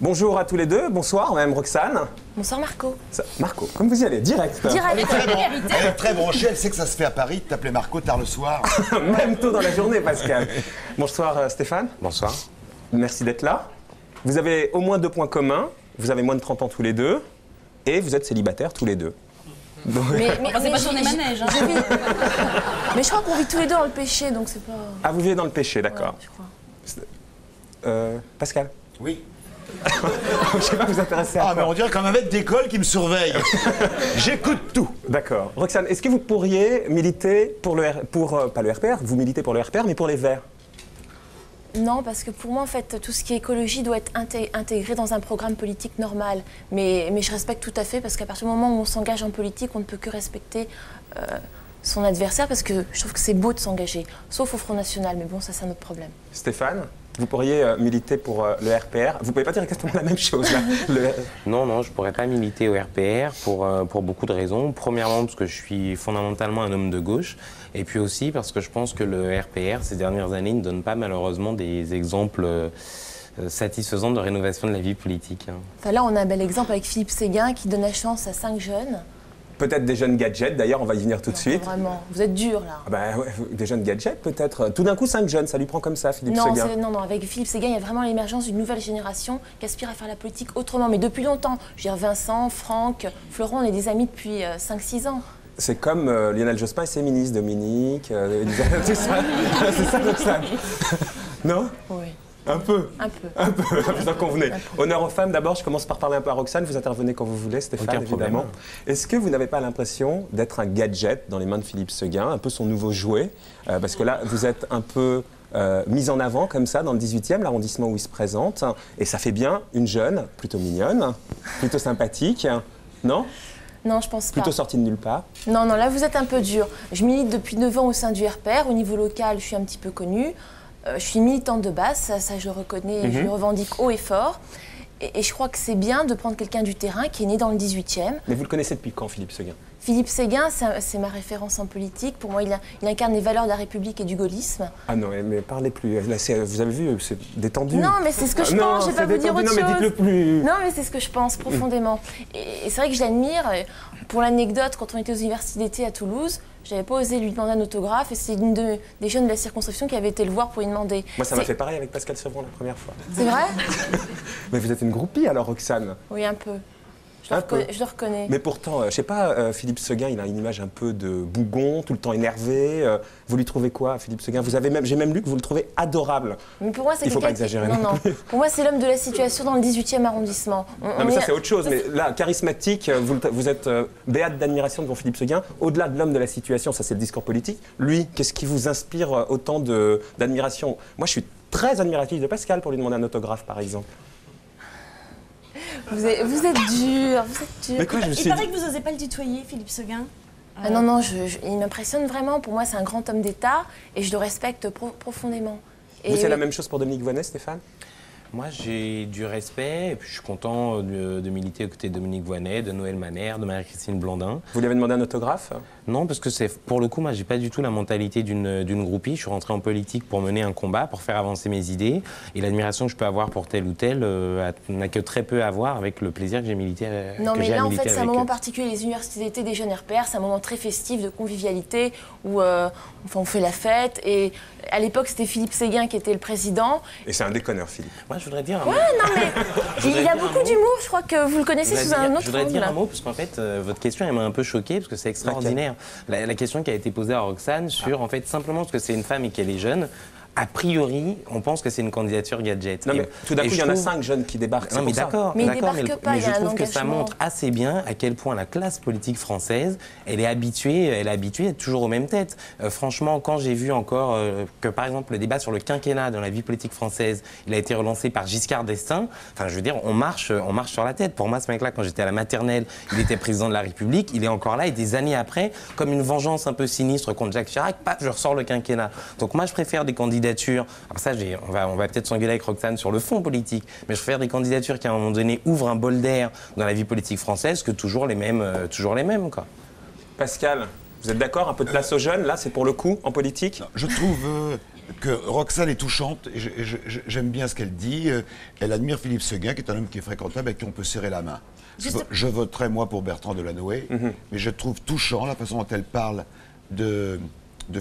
Bonjour à tous les deux, bonsoir, Madame Roxane. Bonsoir Marco. Marco, comme vous y allez, direct. Direct. Elle est très branchée, elle sait que ça se fait à Paris de t'appeler Marco tard le soir. Même tôt dans la journée, Pascal. Bonsoir Stéphane. Bonsoir. Merci d'être là. Vous avez au moins 2 points communs. Vous avez moins de 30 ans tous les deux. Et vous êtes célibataires tous les deux. Donc... c'est pas sur des manèges. Mais je crois qu'on vit tous les deux dans le péché, donc c'est pas... Ah, vous vivez dans le péché, d'accord. Ouais, je crois. Pascal. Oui. Je sais pas vous intéresser à quoi. Mais on dirait comme un maître d'école qui me surveille. J'écoute tout. D'accord. Roxane, est-ce que vous pourriez militer pour pas le RPR, vous militez pour le RPR, mais pour les Verts? Non, parce que pour moi, en fait, tout ce qui est écologie doit être intégré dans un programme politique normal. Mais je respecte tout à fait, parce qu'à partir du moment où on s'engage en politique, on ne peut que respecter son adversaire, parce que je trouve que c'est beau de s'engager, sauf au Front National, mais bon, ça c'est un autre problème. Stéphane, vous pourriez militer pour le RPR. Vous pouvez pas dire exactement la même chose, là. Non, je pourrais pas militer au RPR pour beaucoup de raisons. Premièrement, parce que je suis fondamentalement un homme de gauche. Et puis aussi parce que je pense que le RPR, ces dernières années, ne donne pas malheureusement des exemples satisfaisants de rénovation de la vie politique. Enfin, là, on a un bel exemple avec Philippe Séguin qui donne la chance à 5 jeunes. Peut-être des jeunes gadgets, d'ailleurs, on va y venir tout de suite. Vraiment, vous êtes dur là. Ah bah, ouais, des jeunes gadgets, peut-être. Tout d'un coup, 5 jeunes, ça lui prend comme ça, Philippe Séguin. Non, avec Philippe Séguin, il y a vraiment l'émergence d'une nouvelle génération qui aspire à faire la politique autrement, mais depuis longtemps. Je veux dire, Vincent, Franck, Florent, on est des amis depuis 5-6 ans. C'est comme Lionel Jospin et ses ministres, Dominique, tout ça. C'est ça, Roxane. Non? Oui. Un peu. Vous en convenez. peu. Honneur aux femmes, d'abord, je commence par parler un peu à Roxane. Vous intervenez quand vous voulez, Stéphane, évidemment. Est-ce que vous n'avez pas l'impression d'être un gadget dans les mains de Philippe Séguin, un peu son nouveau jouet? Parce que là, vous êtes un peu mise en avant, comme ça, dans le 18e, l'arrondissement où il se présente. Et ça fait bien une jeune, plutôt mignonne, plutôt sympathique. Non? Non, je pense pas. Plutôt sortie de nulle part? Non, là, vous êtes un peu dur. Je milite depuis 9 ans au sein du RPR. Au niveau local, je suis un petit peu connue. Je suis militante de base, ça je le reconnais, je le revendique haut et fort. Et je crois que c'est bien de prendre quelqu'un du terrain qui est né dans le 18e. Mais vous le connaissez depuis quand, Philippe Séguin? Philippe Séguin, c'est ma référence en politique. Pour moi, il incarne les valeurs de la République et du gaullisme. Ah non, mais parlez plus. Là, vous avez vu, c'est détendu. Non, mais c'est ce que je pense, je ne vais pas vous dire autre chose. Non, mais dites-le plus. Non, mais c'est ce que je pense profondément. Et c'est vrai que je l'admire. Pour l'anecdote, quand on était aux universités d'été à Toulouse, je n'avais pas osé lui demander un autographe et c'est une des jeunes de la circonscription qui avait été le voir pour lui demander. Moi, ça m'a fait pareil avec Pascal Sevran la première fois. C'est vrai? Mais vous êtes une groupie alors, Roxane? Oui, un peu. Je le reconnais. Mais pourtant, je sais pas, Philippe Séguin, il a une image un peu de bougon, tout le temps énervé. Vous lui trouvez quoi, Philippe Séguin? J'ai même lu que vous le trouvez adorable. Mais pour moi, c'est il faut pas exagérer. Non. Pour moi, c'est l'homme de la situation dans le 18e arrondissement. Non, mais ça, c'est autre chose. Mais là, charismatique, vous êtes béate d'admiration devant Philippe Séguin. Au-delà de l'homme de la situation, ça, c'est le discours politique. Lui, qu'est-ce qui vous inspire autant d'admiration? Moi, je suis très admiratif de Pascal pour lui demander un autographe, par exemple. Vous êtes dur, Mais quoi, Il paraît que vous n'osez pas le tutoyer, Philippe Séguin. Ah non, il m'impressionne vraiment. Pour moi, c'est un grand homme d'État et je le respecte profondément. Vous, c'est la même chose pour Dominique Voynet, Stéphane? Moi, j'ai du respect et puis je suis content de militer aux côtés de Dominique Voynet, de Noël Manère, de Marie-Christine Blandin. Vous lui avez demandé un autographe? Non, parce que pour le coup, moi, j'ai pas du tout la mentalité d'une groupie. Je suis rentré en politique pour mener un combat, pour faire avancer mes idées. Et l'admiration que je peux avoir pour tel ou tel n'a que très peu à voir avec le plaisir que j'ai milité avec eux. Non, mais là, en fait, c'est un moment particulier. Les universités d'été des jeunes RPR, c'est un moment très festif de convivialité où on fait la fête. Et à l'époque, c'était Philippe Séguin qui était le président. Et c'est un déconneur, Philippe. Moi, je voudrais dire un mot. Non, mais il a beaucoup d'humour. Je crois que vous le connaissez sous un autre angle. Je voudrais dire un mot, parce qu'en fait, votre question, elle m'a un peu choquée, parce que c'est extraordinaire. La question qui a été posée à Roxane sur, en fait, simplement parce que c'est une femme et qu'elle est jeune, a priori, on pense que c'est une candidature gadget. Non, mais tout d'un coup, il y en a 5 jeunes qui débarquent. Non, mais d'accord. Mais ils débarquent pas, mais je trouve que ça montre assez bien à quel point la classe politique française, elle est habituée à être toujours aux mêmes têtes. Franchement, quand j'ai vu encore que, par exemple, le débat sur le quinquennat dans la vie politique française, il a été relancé par Giscard d'Estaing, enfin, je veux dire, on marche sur la tête. Pour moi, ce mec-là, quand j'étais à la maternelle, il était président de la République, il est encore là, et des années après, comme une vengeance un peu sinistre contre Jacques Chirac, paf, je ressors le quinquennat. Donc moi, je préfère des candidats. Alors ça, on va peut-être s'engueuler avec Roxane sur le fond politique, mais je préfère des candidatures qui, à un moment donné, ouvrent un bol d'air dans la vie politique française que toujours les mêmes, quoi. Pascal, vous êtes d'accord? Un peu de place aux jeunes, là, c'est pour le coup, en politique? Je trouve que Roxane est touchante, et j'aime bien ce qu'elle dit. Elle admire Philippe Séguin, qui est un homme qui est fréquentable, avec qui on peut serrer la main. Je voterai, moi, pour Bertrand Delanoë, mais je trouve touchant la façon dont elle parle de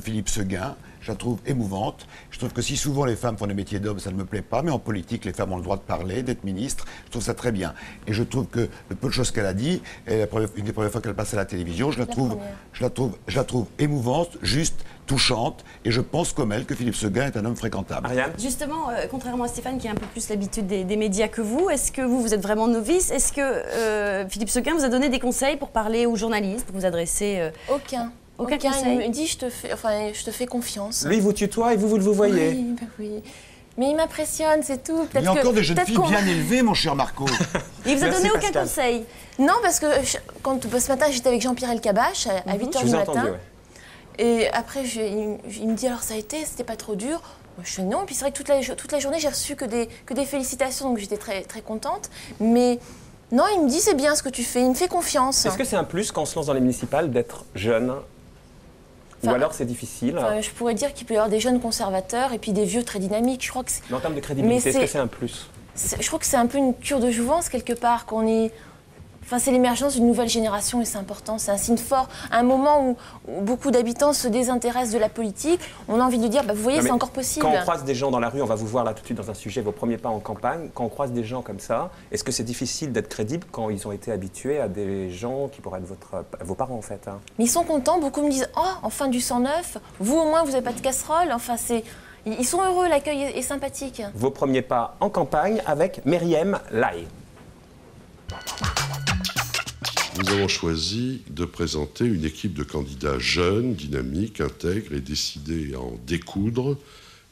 Philippe Séguin. Je la trouve émouvante. Je trouve que si souvent les femmes font des métiers d'hommes, ça ne me plaît pas, mais en politique, les femmes ont le droit de parler, d'être ministres. Je trouve ça très bien. Et je trouve que le peu de choses qu'elle a dit, et une des premières fois qu'elle passe à la télévision, je la trouve émouvante, juste, touchante, et je pense comme elle que Philippe Séguin est un homme fréquentable. Ariane ? Justement, contrairement à Stéphane qui a un peu plus l'habitude des médias que vous, est-ce que vous êtes vraiment novice? Est-ce que Philippe Séguin vous a donné des conseils pour parler aux journalistes, pour vous adresser Aucun conseil. Il me dit je te fais confiance. Lui, il vous tutoie et vous le voyez. Oui, bah oui. Mais il m'impressionne, c'est tout. Il y a encore des jeunes filles bien élevées, mon cher Marco. Il vous a donné aucun conseil? Non, parce que ce matin, j'étais avec Jean-Pierre Elkabbach à 8h du matin. Entendu, ouais. Et après, il me dit alors ça a été, c'était pas trop dur. Moi, je dis non. Et puis c'est vrai que toute la journée, j'ai reçu que des félicitations, donc j'étais très, très contente. Mais non, il me dit c'est bien ce que tu fais, il me fait confiance. Est-ce que c'est un plus quand on se lance dans les municipales d'être jeune? Ou alors c'est difficile? Je pourrais dire qu'il peut y avoir des jeunes conservateurs et puis des vieux très dynamiques. Je crois que mais en termes de crédibilité, est-ce que c'est un plus? Je crois que c'est un peu une cure de jouvence quelque part. C'est l'émergence d'une nouvelle génération et c'est important, c'est un signe fort. À un moment où beaucoup d'habitants se désintéressent de la politique, on a envie de dire, vous voyez, c'est encore possible. Quand on croise des gens dans la rue, on va vous voir là tout de suite dans un sujet, vos premiers pas en campagne, quand on croise des gens comme ça, est-ce que c'est difficile d'être crédible quand ils ont été habitués à des gens qui pourraient être vos parents en fait, hein? Mais ils sont contents, beaucoup me disent, oh, enfin du sang neuf, vous au moins vous n'avez pas de casserole, ils sont heureux, l'accueil est sympathique. Vos premiers pas en campagne avec Myriam Lai. Nous avons choisi de présenter une équipe de candidats jeunes, dynamiques, intègres et décidés à en découdre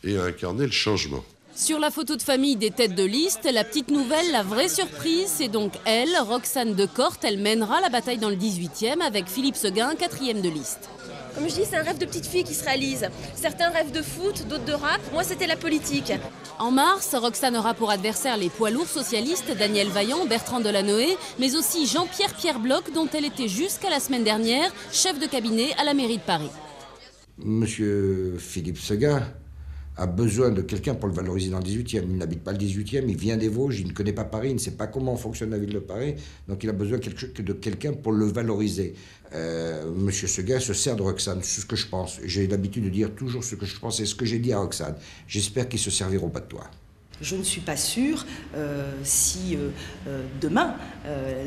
et à incarner le changement. Sur la photo de famille des têtes de liste, la petite nouvelle, la vraie surprise, c'est donc elle, Roxane Decorte. Elle mènera la bataille dans le 18e avec Philippe Séguin, 4e de liste. Comme je dis, c'est un rêve de petite fille qui se réalise. Certains rêvent de foot, d'autres de rap. Moi, c'était la politique. En mars, Roxane aura pour adversaire les poids lourds socialistes Daniel Vaillant, Bertrand Delanoë, mais aussi Jean-Pierre Bloch, dont elle était jusqu'à la semaine dernière chef de cabinet à la mairie de Paris. Monsieur Philippe Séguin a besoin de quelqu'un pour le valoriser dans le 18e. Il n'habite pas le 18e, il vient des Vosges, il ne connaît pas Paris, il ne sait pas comment fonctionne la ville de Paris, donc il a besoin de quelqu'un pour le valoriser. Monsieur Séguin se sert de Roxane, c'est ce que je pense. J'ai l'habitude de dire toujours ce que je pense et ce que j'ai dit à Roxane. J'espère qu'ils se serviront pas de toi. Je ne suis pas sûre si demain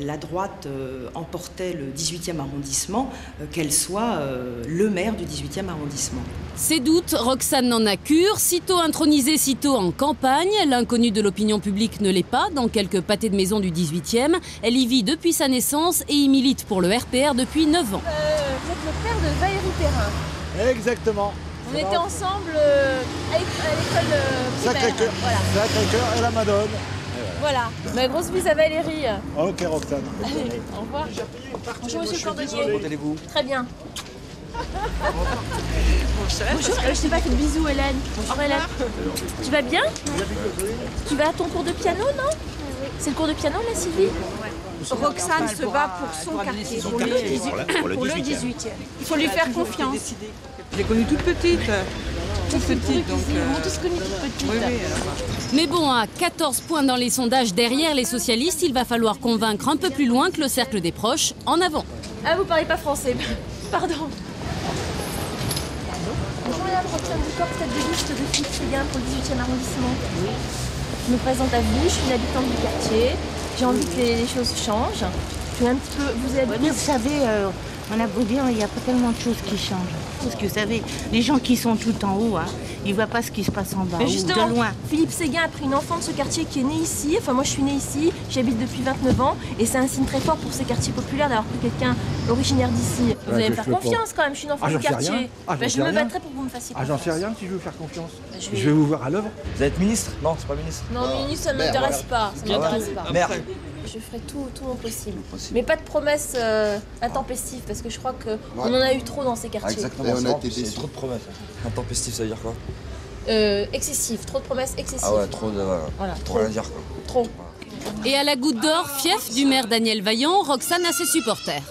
la droite emportait le 18e arrondissement, qu'elle soit le maire du 18e arrondissement. Ses doutes, Roxane n'en a cure. Sitôt intronisée, sitôt en campagne. L'inconnue de l'opinion publique ne l'est pas dans quelques pâtés de maison du 18e. Elle y vit depuis sa naissance et y milite pour le RPR depuis 9 ans. Vous êtes le père de Valérie Perrin. Exactement. On était ensemble à l'école primaire. Sacré-Cœur. Voilà. Sacré-Cœur et la Madone. Voilà. Ma grosse bise à Valérie. Ok, Roxane. Allez, au revoir. Bonjour, monsieur le cordonnier. Comment allez-vous? Très bien. Bonjour, je t'ai pas fait de bisous, Hélène. Bonjour, Hélène. Tu vas bien? Tu vas à ton cours de piano, non? C'est le cours de piano, là, Sylvie? Roxane se bat pour son quartier, pour le 18e. Il faut lui faire confiance. Je l'ai connue toute petite. Toute petite, donc... On m'a tous connue toute petite. Oui. Mais bon, à 14 points dans les sondages derrière les socialistes, il va falloir convaincre un peu plus loin que le cercle des proches. En avant. Ah, vous parlez pas français. Pardon. Bonjour, madame Roxane Decorte, tête de liste de Philippe Séguin pour le 18e arrondissement. Oui. Je me présente à vous, je suis une habitante du quartier. J'ai envie que les choses changent. Je suis un petit peu... Vous savez, on a beau dire, il n'y a pas tellement de choses qui changent. Parce que vous savez, les gens qui sont tout en haut, ils ne voient pas ce qui se passe en bas, mais ou justement, de loin. Philippe Séguin a pris une enfant de ce quartier qui est née ici. Enfin, moi, je suis née ici, j'habite depuis 29 ans. Et c'est un signe très fort pour ces quartiers populaires d'avoir pris quelqu'un originaire d'ici. Vous allez me faire confiance quand même, je suis une enfant du quartier. Je me battrai pour que vous me fassiez confiance. J'en sais rien si je veux faire confiance. Je vais vous voir à l'œuvre. Vous êtes ministre? Non, c'est pas ministre. Non, ministre, ça ne m'intéresse pas. Ça m'intéresse pas. Merde. Je ferai tout mon possible. Mais pas de promesses intempestives, parce que je crois qu'on en a eu trop dans ces quartiers. Exactement, on a été déçus. Trop de promesses. Intempestif, ça veut dire quoi? Excessif, trop de promesses excessives. Ah ouais, trop de... Voilà, trop rien dire quoi. Trop. Et à la Goutte d'Or, fief du maire Daniel Vaillant, Roxane a ses supporters.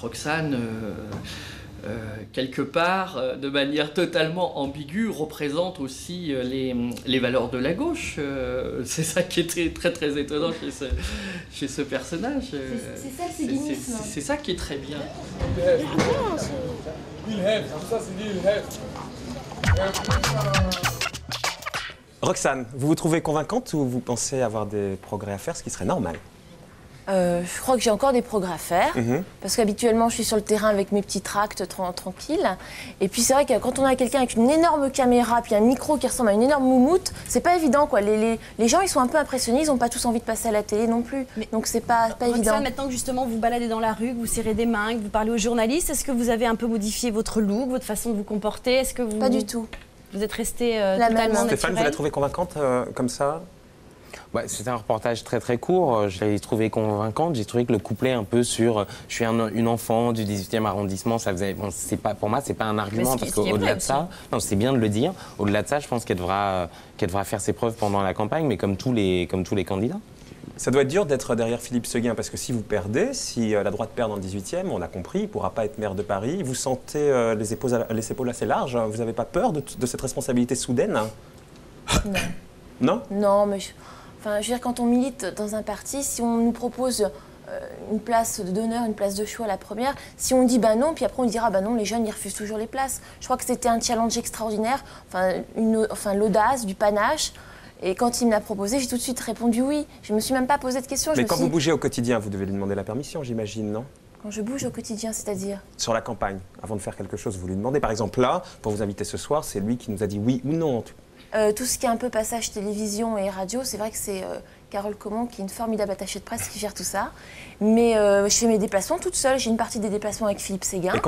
Roxane quelque part, de manière totalement ambiguë, représente aussi les valeurs de la gauche. C'est ça qui est très très étonnant chez ce personnage. C'est ça le séguinisme. C'est ça qui est très bien. Roxane, vous vous trouvez convaincante ou vous pensez avoir des progrès à faire, ce qui serait normal? Je crois que j'ai encore des progrès à faire, parce qu'habituellement je suis sur le terrain avec mes petits tracts tranquilles. Et puis c'est vrai que quand on a quelqu'un avec une énorme caméra, puis un micro qui ressemble à une énorme moumoute, c'est pas évident quoi. Les gens ils sont un peu impressionnés, ils n'ont pas tous envie de passer à la télé non plus. Donc c'est pas évident. Maintenant que justement vous baladez dans la rue, que vous serrez des mains, que vous parlez aux journalistes, est-ce que vous avez un peu modifié votre look, votre façon de vous comporter? Est-ce que vous... Pas du tout. Vous êtes resté totalement naturel? Stéphane, vous la trouvez convaincante comme ça? Ouais, c'était un reportage très très court, je l'ai trouvé convaincante, j'ai trouvé que le couplet un peu sur je suis une enfant du 18e arrondissement, ça faisait, bon, pour moi c'est pas un argument parce qu'au-delà de ça, non, c'est bien de le dire, au-delà de ça je pense qu'elle devra faire ses preuves pendant la campagne, mais comme tous les candidats. Ça doit être dur d'être derrière Philippe Séguin, parce que si vous perdez, si la droite perd dans le 18e, on a compris, il ne pourra pas être maire de Paris. Vous sentez les épaules assez larges, vous n'avez pas peur de cette responsabilité soudaine? Non. Non, mais je veux dire, quand on milite dans un parti, si on nous propose une place d'honneur, une place de choix à la première, si on dit bah non, puis après on dira bah non, les jeunes ils refusent toujours les places. Je crois que c'était un challenge extraordinaire, l'audace, du panache. Et quand il me l'a proposé, j'ai tout de suite répondu oui. Je ne me suis même pas posé de questions. Mais quand vous bougez au quotidien, vous devez lui demander la permission, j'imagine, non? Quand je bouge au quotidien, c'est-à-dire? Sur la campagne, avant de faire quelque chose, vous lui demandez. Par exemple, là, pour vous inviter ce soir, c'est lui qui nous a dit oui ou non. Tout ce qui est un peu passage télévision et radio, c'est vrai que c'est Carole Comont, qui est une formidable attachée de presse, qui gère tout ça. Mais je fais mes déplacements toute seule. J'ai une partie des déplacements avec Philippe Séguin. Et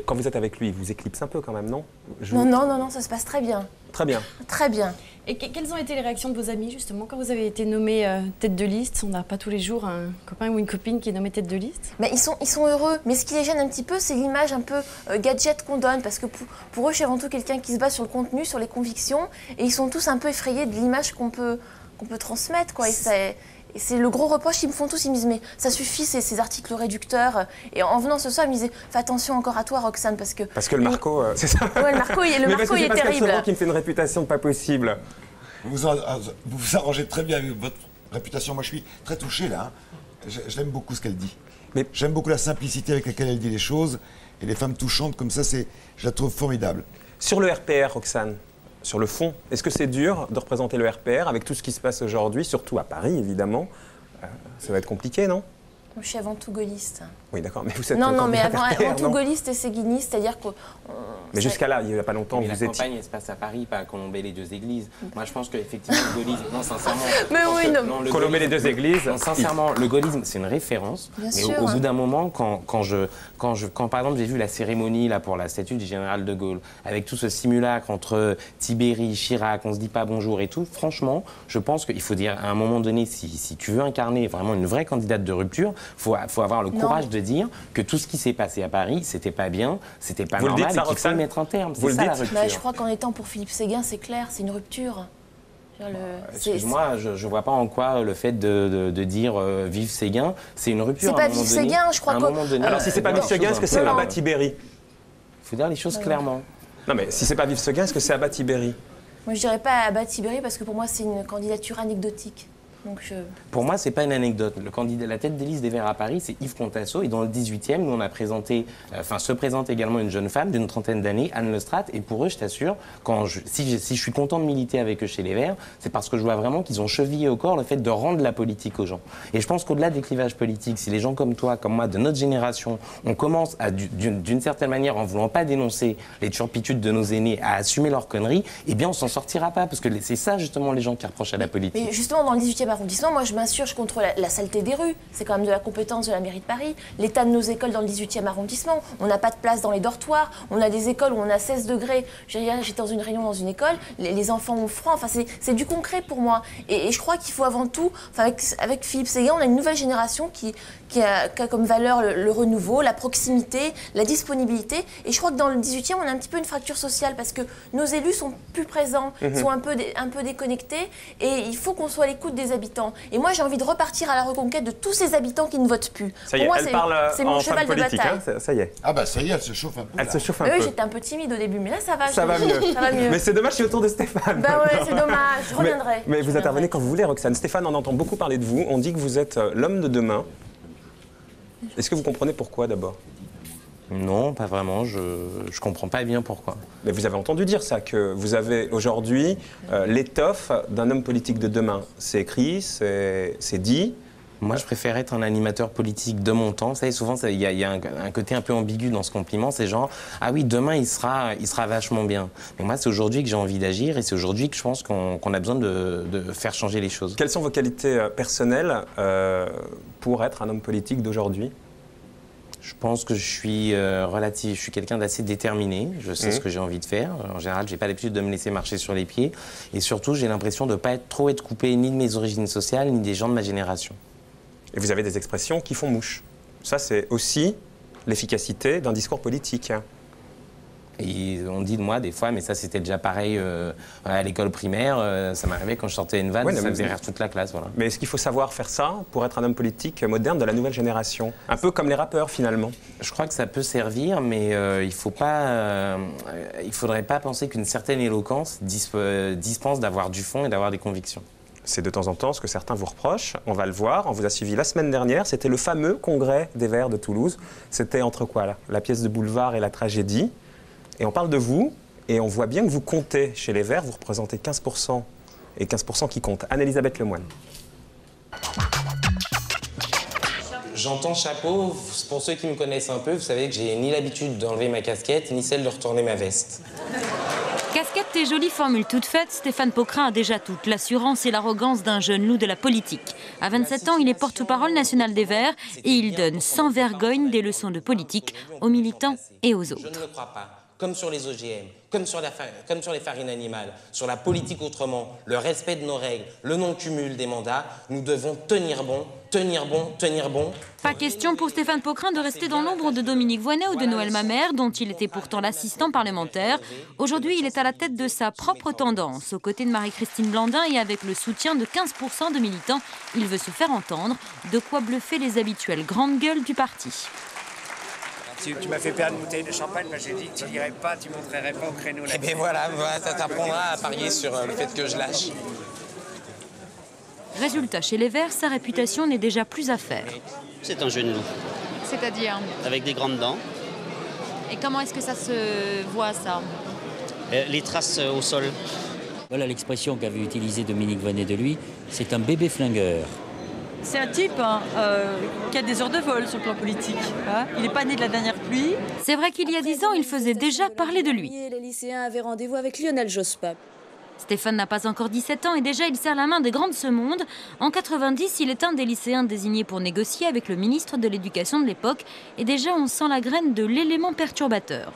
quand vous êtes avec lui, il vous éclipse un peu quand même, non? Non, ça se passe très bien. Très bien. Très bien. Et quelles ont été les réactions de vos amis, justement, quand vous avez été nommée tête de liste? On n'a pas tous les jours un copain ou une copine qui est nommée tête de liste. Mais ils sont heureux. Mais ce qui les gêne un petit peu, c'est l'image un peu gadget qu'on donne. Parce que pour eux, je suis avant tout quelqu'un qui se base sur le contenu, sur les convictions. Et ils sont tous un peu effrayés de l'image qu'on peut transmettre, quoi. Et c'est le gros reproche qu'ils me font tous. Ils me disent mais ça suffit, ces articles réducteurs. Et en venant ce soir, ils me disaient fais attention encore à toi, Roxane, parce que le Marco, c'est ça. Ouais, le Marco, il est terrible. C'est Pascal qui me fait une réputation pas possible. Vous vous arrangez très bien avec votre réputation. Moi, je suis très touché là. Je l'aime beaucoup ce qu'elle dit. J'aime beaucoup la simplicité avec laquelle elle dit les choses. Et les femmes touchantes comme ça, je la trouve formidable. Sur le RPR, Roxane, sur le fond, est-ce que c'est dur de représenter le RPR avec tout ce qui se passe aujourd'hui, surtout à Paris, évidemment? Ça va être compliqué, non? Je suis avant tout gaulliste. Oui, d'accord, mais vous êtes Non, mais avant tout gaulliste et séguiniste, c'est-à-dire que... Mais jusqu'à là, il n'y a pas longtemps, mais vous la étiez... campagne, elle se passe à Paris, pas à Colombey-les-Deux-Églises. Moi, je pense qu'effectivement, le gaullisme... Non, sincèrement... Mais oui, non. Colombey-les-Deux-Églises... Non, sincèrement, le gaullisme, c'est une référence. Bien mais sûr, au bout d'un moment, quand par exemple, j'ai vu la cérémonie là, pour la statue du général de Gaulle, avec tout ce simulacre entre Tibéri, Chirac, on se dit pas bonjour et tout, franchement, je pense qu'il faut dire, à un moment donné, si tu veux incarner vraiment une vraie candidate de rupture, faut avoir le courage de dire que tout ce qui s'est passé à Paris, c'était pas bien, c'était pas normal, et qu'il faut mettre un terme. C'est ça la rupture. Je crois qu'en étant pour Philippe Séguin, c'est clair, c'est une rupture. Excuse-moi, je vois pas en quoi le fait de dire vive Séguin, c'est une rupture. C'est pas vive Séguin, je crois que... Alors si c'est pas vive Séguin, est-ce que c'est Abba Tibéri? Il faut dire les choses clairement. Non mais si c'est pas vive Séguin, est-ce que c'est Abba Tibéri? Moi je dirais pas Abba Tibéri parce que pour moi c'est une candidature anecdotique. Pour moi, c'est pas une anecdote. La tête des listes des Verts à Paris, c'est Yves Contasso. Et dans le 18e, nous, on a présenté, se présente également une jeune femme d'une trentaine d'années, Anne Lestrade. Et pour eux, je t'assure, si je suis content de militer avec eux chez les Verts, c'est parce que je vois vraiment qu'ils ont chevillé au corps le fait de rendre la politique aux gens. Et je pense qu'au-delà des clivages politiques, si les gens comme toi, comme moi, de notre génération, on commence à, d'une certaine manière, en voulant pas dénoncer les turpitudes de nos aînés, à assumer leurs conneries, eh bien, on s'en sortira pas. Parce que c'est ça, justement, les gens qui reprochent à la politique. Mais justement, dans le 18e arrondissement, moi je m'insurge contre la saleté des rues. C'est quand même de la compétence de la mairie de Paris. L'état de nos écoles dans le 18e arrondissement, on n'a pas de place dans les dortoirs, on a des écoles où on a 16 degrés. J'étais dans une réunion dans une école, les enfants ont froid, enfin c'est du concret pour moi. Et je crois qu'il faut avant tout, avec Philippe Séguin, on a une nouvelle génération qui a comme valeur le renouveau, la proximité, la disponibilité. Et je crois que dans le 18e, on a un petit peu une fracture sociale parce que nos élus sont plus présents, sont un peu déconnectés. Et il faut qu'on soit à l'écoute des habitants. Et moi, j'ai envie de repartir à la reconquête de tous ces habitants qui ne votent plus. Ça y est, elle parle en femme politique, hein, ça y est. Ah bah ça y est, elle se chauffe un peu. Elle se chauffe un peu. J'étais un peu timide au début, mais là, ça va. Ça va mieux. Ça va mieux. Mais c'est dommage, je suis autour de Stéphane. Bah ouais, c'est dommage, je reviendrai. Mais vous intervenez quand vous voulez, Roxane. Stéphane, on entend beaucoup parler de vous. On dit que vous êtes l'homme de demain. Est-ce que vous comprenez pourquoi, d'abord? Non, pas vraiment. Je comprends pas bien pourquoi. Mais vous avez entendu dire ça, que vous avez aujourd'hui l'étoffe d'un homme politique de demain. C'est écrit, c'est dit. Moi, je préfère être un animateur politique de mon temps. Vous savez, souvent, il y a un côté un peu ambigu dans ce compliment. C'est genre, ah oui, demain, il sera vachement bien. Mais moi, c'est aujourd'hui que j'ai envie d'agir et c'est aujourd'hui que je pense qu'on a besoin de faire changer les choses. Quelles sont vos qualités personnelles pour être un homme politique d'aujourd'hui? Je pense que je suis quelqu'un d'assez déterminé. Je sais ce que j'ai envie de faire. En général, je n'ai pas l'habitude de me laisser marcher sur les pieds. Et surtout, j'ai l'impression de ne pas trop être coupé ni de mes origines sociales, ni des gens de ma génération. Et vous avez des expressions qui font mouche. Ça, c'est aussi l'efficacité d'un discours politique. Et on dit de moi des fois, mais ça c'était déjà pareil à l'école primaire, ça m'arrivait quand je sortais une vanne, ça faisait rire toute la classe. Voilà. Mais est-ce qu'il faut savoir faire ça pour être un homme politique moderne de la nouvelle génération? Un peu comme les rappeurs finalement. Je crois que ça peut servir, mais il faudrait pas penser qu'une certaine éloquence dispense d'avoir du fond et d'avoir des convictions. C'est de temps en temps ce que certains vous reprochent. On va le voir. On vous a suivi la semaine dernière. C'était le fameux congrès des Verts de Toulouse. C'était entre quoi là? La pièce de boulevard et la tragédie. Et on parle de vous, et on voit bien que vous comptez chez les Verts. Vous représentez 15%, et 15% qui comptent. Anne-Elisabeth Lemoine. J'entends chapeau. Pour ceux qui me connaissent un peu, vous savez que j'ai ni l'habitude d'enlever ma casquette, ni celle de retourner ma veste. Casquette et jolie formule toute faite, Stéphane Pocrin a déjà toute l'assurance et l'arrogance d'un jeune loup de la politique. À 27 ans, il est porte-parole national des Verts et il donne sans vergogne des leçons de politique aux militants et aux autres. Je ne le crois pas. Comme sur les OGM, comme sur les farines animales, sur la politique autrement, le respect de nos règles, le non-cumul des mandats, nous devons tenir bon, tenir bon, tenir bon. Pas question pour Stéphane Pocrin de rester dans l'ombre de Dominique Voynet ou de Noël Mamère, dont il était pourtant l'assistant parlementaire. Aujourd'hui, il est à la tête de sa propre tendance, aux côtés de Marie-Christine Blandin et avec le soutien de 15% de militants. Il veut se faire entendre, de quoi bluffer les habituelles grandes gueules du parti. Tu m'as fait perdre une bouteille de champagne, j'ai dit que tu n'irais pas, tu ne montrerais pas au créneau. Et bien voilà, ça t'apprendra à parier sur le fait que je lâche. Résultat, chez les Verts, sa réputation n'est déjà plus à faire. C'est un jeune loup. C'est-à-dire? Avec des grandes dents. Et comment est-ce que ça se voit, ça? Les traces au sol. Voilà l'expression qu'avait utilisée Dominique Voynet de lui, c'est un bébé flingueur. C'est un type qui a des heures de vol sur le plan politique. Hein. Il n'est pas né de la dernière pluie. C'est vrai qu'il y a 10 ans, il faisait déjà parler de lui. Les lycéens avaient rendez-vous avec Lionel Jospin. Stéphane n'a pas encore 17 ans et déjà il serre la main des grands de ce monde. En 90, il est un des lycéens désignés pour négocier avec le ministre de l'Éducation de l'époque. Et déjà, on sent la graine de l'élément perturbateur.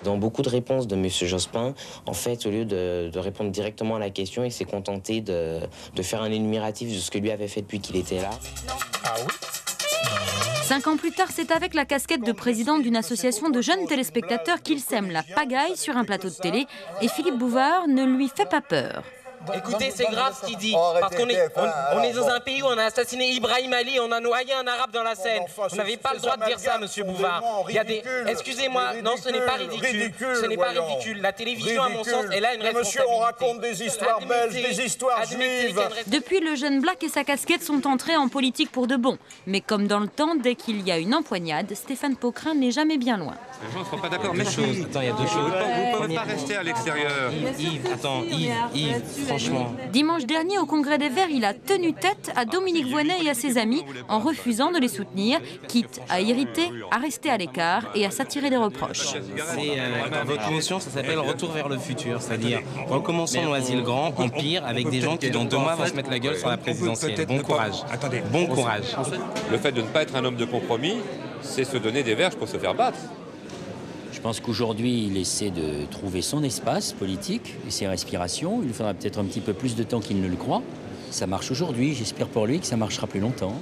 Dans beaucoup de réponses de M. Jospin, en fait, au lieu de répondre directement à la question, il s'est contenté de faire un énumératif de ce que lui avait fait depuis qu'il était là. Ah oui ? 5 ans plus tard, c'est avec la casquette de président d'une association de jeunes téléspectateurs qu'il sème la pagaille sur un plateau de télé. Et Philippe Bouvard ne lui fait pas peur. Écoutez, c'est grave ce qu'il dit, parce qu'on est dans un pays où on a assassiné Ibrahim Ali, on a noyé un arabe dans la Seine. On n'avait pas le droit de dire ça, monsieur Bouvard. Il y a des... Excusez-moi, non, ce n'est pas ridicule. Ce n'est pas ridicule. La télévision, à mon sens, elle a une responsabilité. Monsieur, on raconte des histoires belges, des histoires juives. Depuis, le jeune Black et sa casquette sont entrés en politique pour de bon. Mais comme dans le temps, dès qu'il y a une empoignade, Stéphane Pocrin n'est jamais bien loin. Les gens ne sont pas d'accord. Il y a deux choses. Vous ne pouvez pas rester à l'extérieur. Yves, franchement. Dimanche dernier, au Congrès des Verts, il a tenu tête à Dominique Voynet et à ses amis en refusant de les soutenir, quitte à irriter, à rester à l'écart et à s'attirer des reproches. Votre motion, ça s'appelle Retour vers le futur, c'est-à-dire recommençons Noisy-le-Grand, en pire, avec des gens qui dans 2 mois vont se mettre la gueule sur la présidentielle. Bon courage. Bon courage. Le fait de ne pas être un homme de compromis, c'est se donner des verges pour se faire battre. Je pense qu'aujourd'hui, il essaie de trouver son espace politique et ses respirations. Il faudra peut-être un petit peu plus de temps qu'il ne le croit. Ça marche aujourd'hui, j'espère pour lui que ça marchera plus longtemps.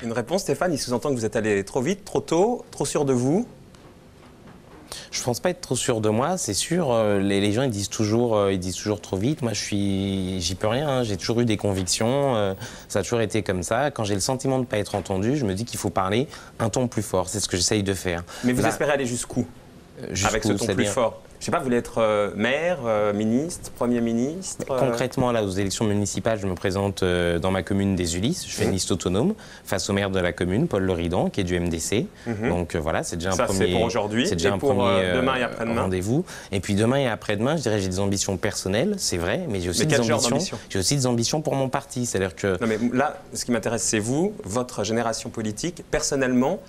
Une réponse, Stéphane, il sous-entend que vous êtes allé trop vite, trop tôt, trop sûr de vous? Je pense pas être trop sûr de moi, c'est sûr. Les gens ils disent toujours trop vite. Moi j'y peux rien. Hein. J'ai toujours eu des convictions. Ça a toujours été comme ça. Quand j'ai le sentiment de ne pas être entendu, je me dis qu'il faut parler un ton plus fort. C'est ce que j'essaye de faire. Mais vous espérez aller jusqu'où avec ce ton plus fort? Je sais pas, vous voulez être maire, ministre, Premier ministre Concrètement, là, aux élections municipales, je me présente dans ma commune des Ulysses. Je fais une liste autonome face au maire de la commune, Paul Loridan, qui est du MDC. Donc voilà, c'est déjà un premier. Ça, c'est pour aujourd'hui. C'est déjà un premier demain et après-demain. Rendez-vous. Et puis demain et après-demain, je dirais, j'ai des ambitions personnelles, c'est vrai, mais j'ai aussi des ambitions pour mon parti. C'est-à-dire que. Non, mais là, ce qui m'intéresse, c'est vous, votre génération politique. Personnellement,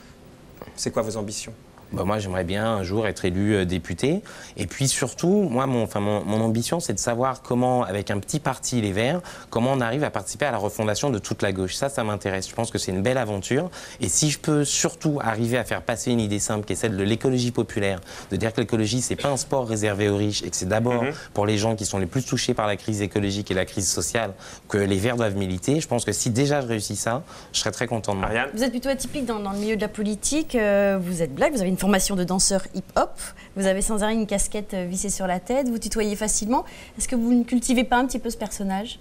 c'est quoi vos ambitions? Moi, j'aimerais bien un jour être élu député. Et puis surtout, moi, mon ambition, c'est de savoir comment, avec un petit parti, les Verts, comment on arrive à participer à la refondation de toute la gauche. Ça m'intéresse. Je pense que c'est une belle aventure. Et si je peux surtout arriver à faire passer une idée simple, qui est celle de l'écologie populaire, de dire que l'écologie, c'est pas un sport réservé aux riches, et que c'est d'abord pour les gens qui sont les plus touchés par la crise écologique et la crise sociale que les Verts doivent militer. Je pense que si déjà je réussis ça, je serais très content de moi. Vous êtes plutôt atypique dans le milieu de la politique. Vous êtes black, vous avez une formation de danseur hip-hop. Vous avez sans arrêt une casquette vissée sur la tête. Vous tutoyez facilement. Est-ce que vous ne cultivez pas un petit peu ce personnage?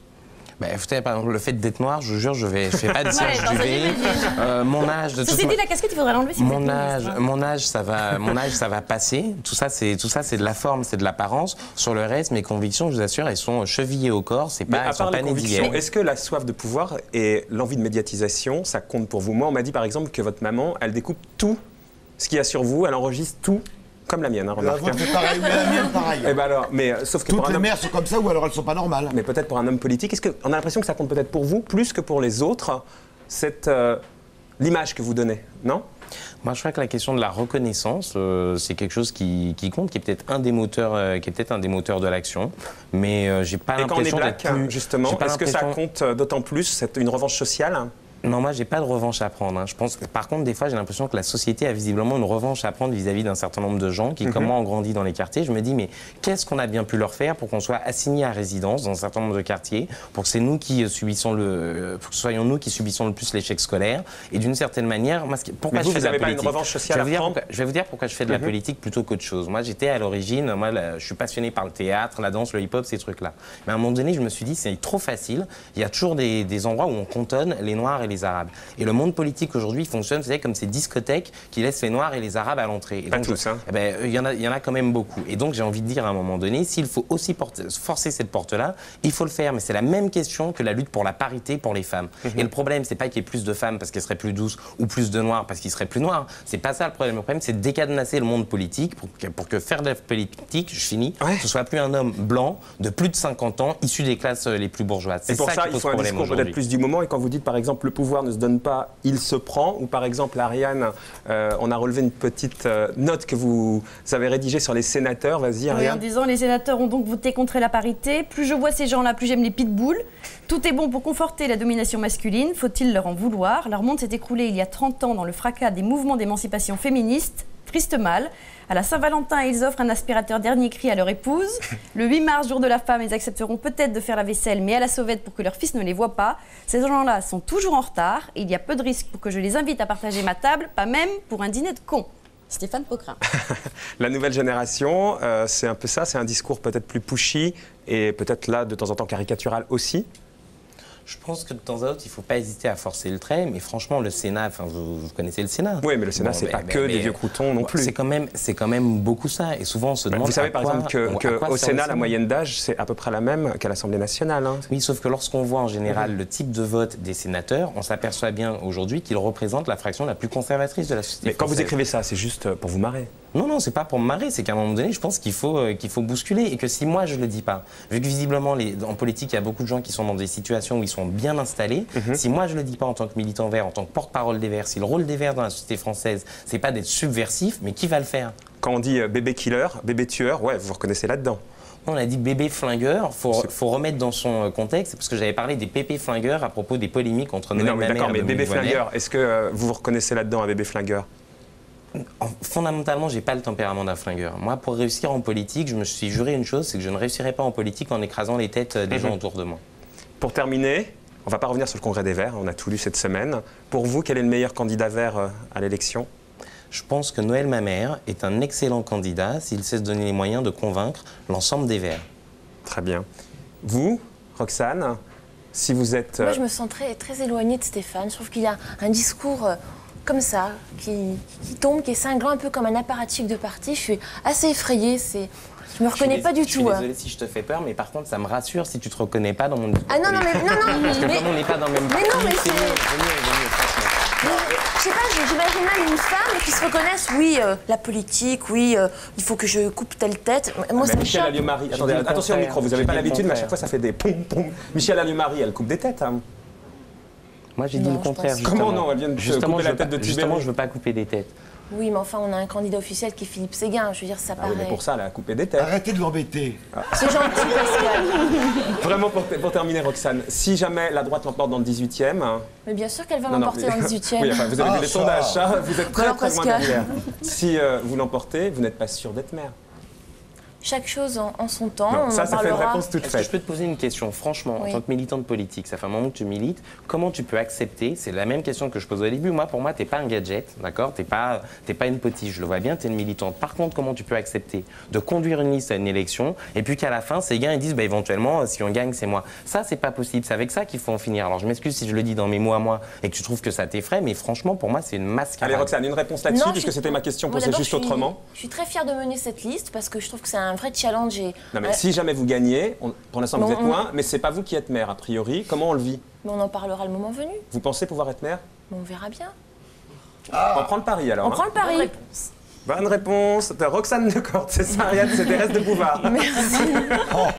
Écoutez, par exemple, le fait d'être noir, je vous jure, je fais pas de Serge Dubé. Mon âge, de Ceci dit, la casquette, il faudrait l'enlever. Si mon âge, ça va passer. Tout ça, c'est de la forme, c'est de l'apparence. Sur le reste, mes convictions, je vous assure, elles sont chevillées au corps. C'est pas, nées d'hier. Est-ce que la soif de pouvoir et l'envie de médiatisation, ça compte pour vous? Moi, on m'a dit par exemple que votre maman, elle découpe tout ce qu'il y a sur vous, elle enregistre tout. Comme la mienne, remarque. C'est pareil, mais la mienne, pareil. Et ben alors, mais sauf que toutes les mères sont comme ça ou alors elles sont pas normales. Mais peut-être pour un homme politique, est-ce qu'on a l'impression que ça compte peut-être pour vous plus que pour les autres, l'image que vous donnez, non? Moi, je crois que la question de la reconnaissance, c'est quelque chose qui compte, qui est peut-être un des moteurs, de l'action. Mais j'ai pas l'impression d'être plus. Justement, est-ce que ça compte d'autant plus une revanche sociale? Non, moi, j'ai pas de revanche à prendre. Hein. Je pense que, par contre, des fois, j'ai l'impression que la société a visiblement une revanche à prendre vis-à-vis d'un certain nombre de gens qui, comme moi, ont grandi dans les quartiers. Je me dis, mais qu'est-ce qu'on a bien pu leur faire pour qu'on soit assignés à résidence dans un certain nombre de quartiers, pour que c'est nous qui subissons pour que ce soyons nous qui subissons le plus l'échec scolaire. Et d'une certaine manière, moi, pourquoi je fais de la politique? Une revanche sociale je vais vous dire pourquoi je fais de la politique plutôt qu'autre chose. Moi, j'étais à l'origine, je suis passionné par le théâtre, la danse, le hip-hop, ces trucs-là. Mais à un moment donné, je me suis dit, c'est trop facile. Il y a toujours des endroits où on cantonne les Noirs et les Arabes. Et le monde politique aujourd'hui fonctionne, vous savez, comme ces discothèques qui laissent les Noirs et les Arabes à l'entrée. Pas tous, hein. Il y en a quand même beaucoup. Et donc j'ai envie de dire à un moment donné, s'il faut aussi forcer cette porte-là, il faut le faire. Mais c'est la même question que la lutte pour la parité pour les femmes. Et le problème, c'est pas qu'il y ait plus de femmes parce qu'elles seraient plus douces ou plus de Noirs parce qu'ils seraient plus noirs. C'est pas ça le problème. Le problème, c'est de décadenasser le monde politique pour que faire de la politique, je finis, ce soit plus un homme blanc de plus de 50 ans issu des classes les plus bourgeoises. Et pour ça, il faut un discours peut-être plus du moment. Et quand vous dites, par exemple, le pouvoir ne se donne pas, il se prend, ou par exemple, Ariane, on a relevé une petite note que vous avez rédigée sur les sénateurs. Vas-y, Ariane. Oui, en disant, les sénateurs ont donc voté contre la parité. Plus je vois ces gens-là, plus j'aime les pitbulls. Tout est bon pour conforter la domination masculine. Faut-il leur en vouloir? Leur monde s'est écroulé il y a 30 ans dans le fracas des mouvements d'émancipation féministe. Triste mal. À la Saint-Valentin, ils offrent un aspirateur dernier cri à leur épouse. Le 8 mars, jour de la femme, ils accepteront peut-être de faire la vaisselle, mais à la sauvette pour que leur fils ne les voit pas. Ces gens-là sont toujours en retard et il y a peu de risques pour que je les invite à partager ma table, pas même pour un dîner de cons. Stéphane Pocrin. La nouvelle génération, c'est un peu ça, c'est un discours peut-être plus pushy et peut-être là, de temps en temps, caricatural aussi. Je pense que de temps à autre, il ne faut pas hésiter à forcer le trait, mais franchement, le Sénat, vous connaissez le Sénat. Oui, mais le Sénat, c'est pas que des vieux croutons non plus. C'est quand même beaucoup ça, et souvent on se demande. Vous savez par exemple qu'au Sénat, la moyenne d'âge, c'est à peu près la même qu'à l'Assemblée nationale. Hein. Oui, sauf que lorsqu'on voit en général le type de vote des sénateurs, on s'aperçoit bien aujourd'hui qu'ils représentent la fraction la plus conservatrice de la société. Mais quand vous écrivez ça, c'est juste pour vous marrer? Non, c'est pas pour me marrer, c'est qu'à un moment donné, je pense qu'il faut bousculer, et que si moi je le dis pas, vu que visiblement en politique, il y a beaucoup de gens qui sont dans des situations où ils sont bien installés, si moi je le dis pas en tant que militant vert, en tant que porte-parole des Verts, si le rôle des Verts dans la société française, c'est pas d'être subversif, mais qui va le faire? Quand on dit bébé killer, bébé tueur, ouais, vous vous reconnaissez là-dedans. On a dit bébé flingueur, faut remettre dans son contexte, parce que j'avais parlé des pépés flingueurs à propos des polémiques entre Noël Mamère et d'accord, mais bébé flingueur, est-ce que vous vous reconnaissez là-dedans, un bébé flingueur? Fondamentalement, j'ai pas le tempérament d'un flingueur. Moi, pour réussir en politique, je me suis juré une chose, c'est que je ne réussirai pas en politique en écrasant les têtes des gens autour de moi. Pour terminer, on ne va pas revenir sur le Congrès des Verts, on a tout lu cette semaine. Pour vous, quel est le meilleur candidat vert à l'élection? Je pense que Noël Mamère est un excellent candidat s'il sait se donner les moyens de convaincre l'ensemble des Verts. Très bien. Vous, Roxane, si vous êtes... Moi, je me sens très éloignée de Stéphane. Je trouve qu'il a un discours comme ça, qui tombe, qui est cinglant, un peu comme un apparatchik de parti. Je suis assez effrayée. Je me reconnais pas du tout. Je suis désolée si je te fais peur, mais par contre, ça me rassure si tu te reconnais pas dans mon discours. Ah non, non, mais non, parce que comme on n'est pas dans le même parti, c'est mieux, franchement. Je sais pas, j'imagine mal une femme qui se reconnaisse, oui, la politique, oui, il faut que je coupe telle tête. Moi, ça me Michel Alliot-Marie, attendez, attention au micro, vous n'avez pas l'habitude, mais à chaque fois ça fait des pom pom. Michel Alliot-Marie, elle coupe des têtes. Hein. Moi, j'ai dit le contraire. Comment non? Elle vient de couper la tête de Tibéri. Justement, je veux pas couper des têtes. Oui, mais enfin, on a un candidat officiel qui est Philippe Séguin. Je veux dire, ça paraît... Oui, mais pour ça, elle a coupé des têtes. Arrêtez de l'embêter. C'est gentil, Pascal. Vraiment, pour terminer, Roxane, si jamais la droite l'emporte dans le 18e... Mais bien sûr qu'elle va l'emporter dans le 18e. Oui, enfin, vous avez vu les sondages, ça, vous êtes très loin derrière. Si vous l'emportez, vous n'êtes pas sûr d'être maire. Chaque chose en son temps. Non, on ça en fait une réponse toute faite. faite. Je peux te poser une question, franchement, en tant que militante politique, ça fait un moment que tu milites, comment tu peux accepter, c'est la même question que je pose au début, moi, pour moi, t'es pas un gadget, d'accord, t'es pas une potiche, je le vois bien, t'es une militante. Par contre, comment tu peux accepter de conduire une liste à une élection, et puis qu'à la fin, ces gars, ils disent, bah, éventuellement, si on gagne, c'est moi. Ça, c'est pas possible, c'est avec ça qu'il faut en finir. Alors, je m'excuse si je le dis dans mes mots à moi, et que tu trouves que ça t'effraie, mais franchement, pour moi, c'est une mascarade. Allez, Roxane, une réponse là-dessus, puisque c'était ma question posée juste autrement. Je suis très fière de mener cette liste, parce que je trouve que c'est un vrai challenge. Non mais si jamais vous gagnez, pour l'instant vous êtes loin, mais c'est pas vous qui êtes maire a priori. Comment on le vit? Mais on en parlera le moment venu. Vous pensez pouvoir être maire? On verra bien. On prend le pari alors. On prend le pari. Bonne réponse. Roxane Lecorte, c'est ça, Ariane, c'est Thérèse de Bouvard. Merci.